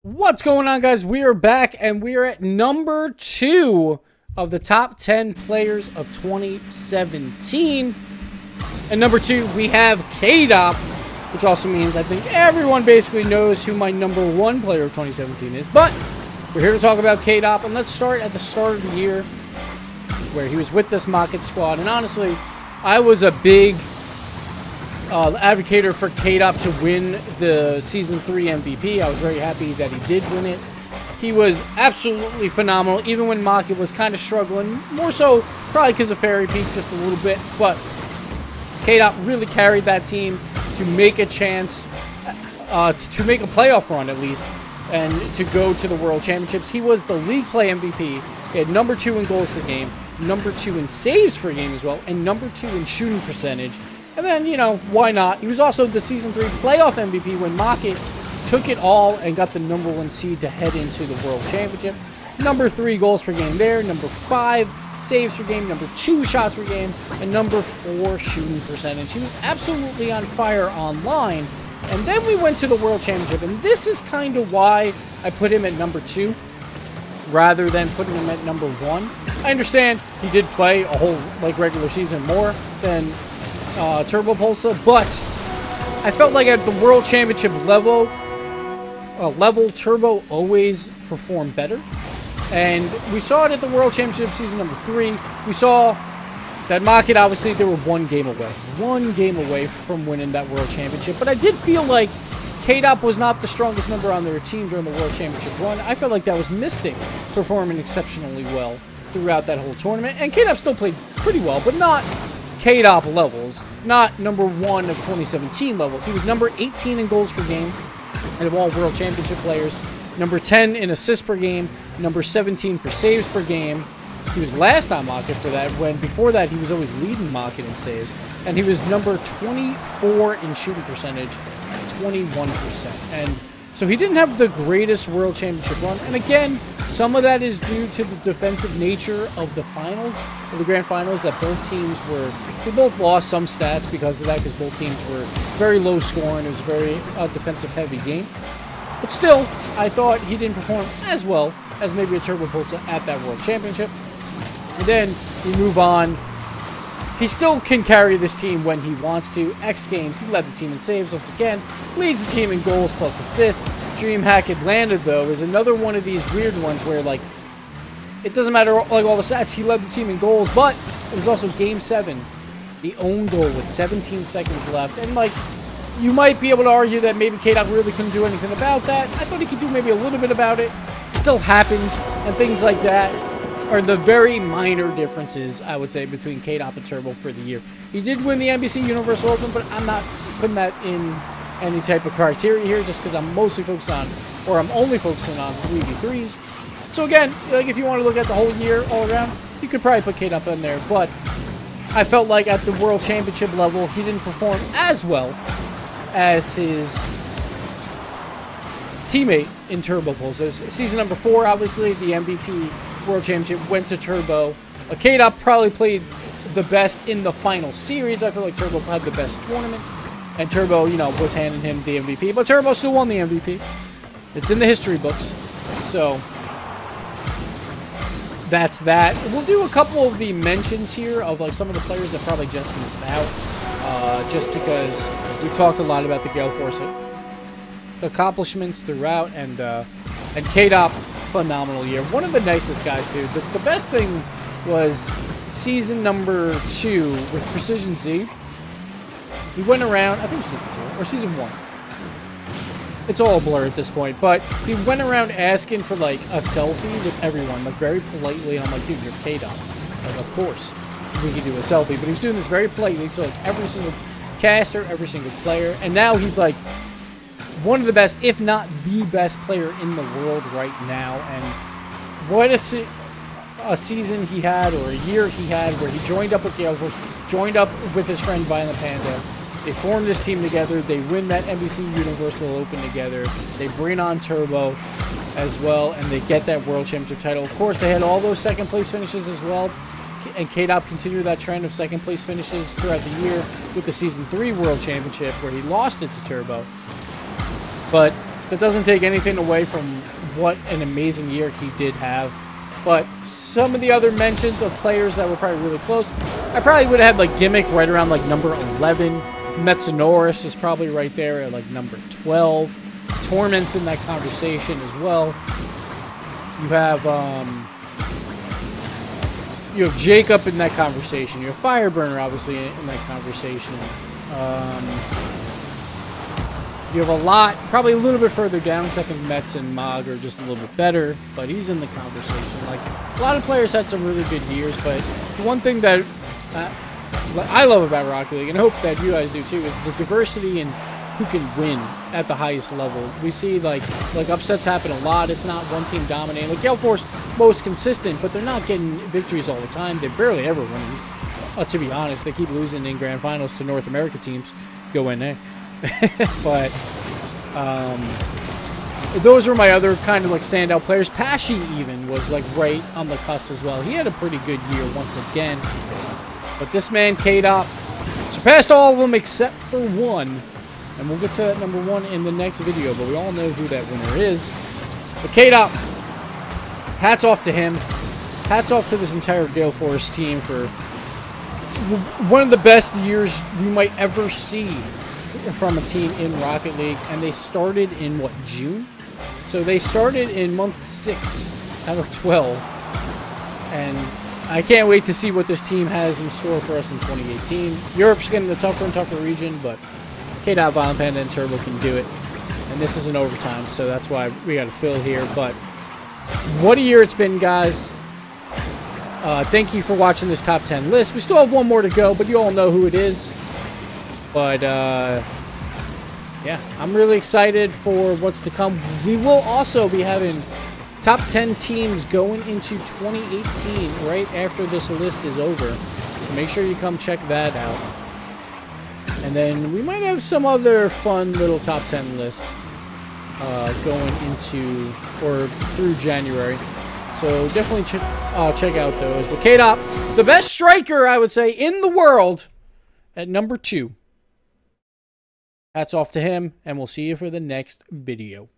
What's going on, guys? We are back, and we are at number 2 of the top 10 players of 2017. And number 2, we have Kaydop, which also means I think everyone basically knows who my number 1 player of 2017 is. But we're here to talk about Kaydop, and let's start at the start of the year, where he was with this Mocket squad. And honestly, I was a big advocator for Kaydop to win the Season 3 MVP. I was very happy that he did win it. He was absolutely phenomenal, even when Mocket was kind of struggling. More so, probably because of Fairy Peak, just a little bit. But Kaydop really carried that team to make a chance, to make a playoff run at least, and to go to the World Championships. He was the league play MVP. He had number 2 in goals per game, number 2 in saves per game as well, and number 2 in shooting percentage. And then, you know, why not? He was also the Season 3 playoff MVP when Mocket took it all and got the number 1 seed to head into the World Championship. Number 3 goals per game there. Number 5 saves per game. Number 2 shots per game. And number 4 shooting percentage. He was absolutely on fire online. And then we went to the World Championship. And this is kind of why I put him at number 2 rather than putting him at number 1. I understand he did play a whole, regular season more than Turbo Pulsar, but I felt like at the World Championship level, Turbo always performed better. And we saw it at the World Championship season number 3. We saw that Mocket, obviously, they were one game away from winning that World Championship. But I did feel like Kaydop was not the strongest member on their team during the World Championship run. I felt like that was Mystic performing exceptionally well throughout that whole tournament. And Kaydop still played pretty well, but not Kaydop levels, not number 1 of 2017 levels. He was number 18 in goals per game out of all World Championship players, number 10 in assists per game, number 17 for saves per game. He was last on Mocket for that, when before that he was always leading Mocket in saves. And he was number 24 in shooting percentage, 21%. And so he didn't have the greatest World Championship run. And again, some of that is due to the defensive nature of the finals, of the grand finals, that both teams were, they both lost some stats because of that, because both teams were very low scoring. It was a very defensive heavy game. But still, I thought he didn't perform as well as maybe a Turbo Pulsar at that World Championship. And then we move on. He still can carry this team when he wants to. X Games, he led the team in saves once again. Leads the team in goals plus assists. DreamHack Atlanta, though, is another one of these weird ones where, it doesn't matter, all the stats. He led the team in goals, but it was also Game 7, the own goal with 17 seconds left. And, you might be able to argue that maybe Kaydop really couldn't do anything about that. I thought he could do maybe a little bit about it. Still happened, and things like that are the very minor differences, I would say, between Kaydop and Turbo for the year. He did win the NBC Universal Open, but I'm not putting that in any type of criteria here, just because I'm mostly focused on, or I'm only focusing on 3v3s. So again, if you want to look at the whole year all around, you could probably put Kaydop in there, but I felt like at the World Championship level, he didn't perform as well as his teammate in Turbo Pulsar. Season number 4, obviously, the MVP World Championship went to Turbo. Kaydop probably played the best in the final series. I feel like Turbo had the best tournament. And Turbo, was handing him the MVP. But Turbo still won the MVP. It's in the history books. So, that's that. We'll do a couple of the mentions here of, some of the players that probably just missed out. Just because we talked a lot about the Gale Force accomplishments throughout. And Kaydop, phenomenal year. One of the nicest guys, dude. The best thing was season number 2 with Precision Z. He went around, I think it was season 2 or season 1. It's all a blur at this point, but he went around asking for a selfie with everyone, very politely. And I'm like, dude, you're Kaydop. Of course we can do a selfie, but he was doing this very politely to every single caster, every single player, and now he's one of the best, if not the best player in the world right now. And what a season he had, or a year he had, where he joined up with Gale Force, joined up with his friend Violent Panda. They formed this team together. They win that NBC Universal Open together. They bring on Turbo as well, and they get that World Championship title. Of course, they had all those second place finishes as well. And Kaydop continued that trend of second place finishes throughout the year with the Season 3 World Championship, where he lost it to Turbo. But That doesn't take anything away from what an amazing year he did have. But some of the other mentions of players that were probably really close, I probably would have had like Gimmick right around like number 11. Metsonoris is probably right there at like number 12. Torment's in that conversation as well. You have Jacob in that conversation. You have Fireburner obviously in that conversation. You have a lot, probably a little bit further down. Second, Mets and Mog are just a little bit better, but he's in the conversation. Like, a lot of players had some really good years, but the one thing that I love about Rocket League, and I hope that you guys do too, is the diversity in who can win at the highest level. We see like upsets happen a lot. It's not one team dominating. Like Gale Force, most consistent, but they're not getting victories all the time. They barely ever win. To be honest, they keep losing in grand finals to North America teams. Go in there. But those are my other kind of like standout players. Pesci even was like right on the cusp as well. He had a pretty good year once again. But this man, Kaydop, surpassed all of them except for one. And we'll get to that number one in the next video, but we all know who that winner is. But Kaydop, hats off to him. Hats off to this entire Gale Force team for one of the best years we might ever see from a team in Rocket League. And they started in, what, June? So they started in month 6 out of 12. And I can't wait to see what this team has in store for us in 2018. Europe's getting a tougher and tougher region, but Kaydop, Violent Panda, and Turbo can do it. And this is an overtime, so that's why we got to fill here. But what a year it's been, guys. Thank you for watching this top 10 list. We still have one more to go, but you all know who it is. But, yeah, I'm really excited for what's to come. We will also be having top 10 teams going into 2018 right after this list is over. So make sure you come check that out. And then we might have some other fun little top 10 lists going into or through January. So definitely check out those. But Kaydop, the best striker, I would say, in the world at number 2. Hats off to him, and we'll see you for the next video.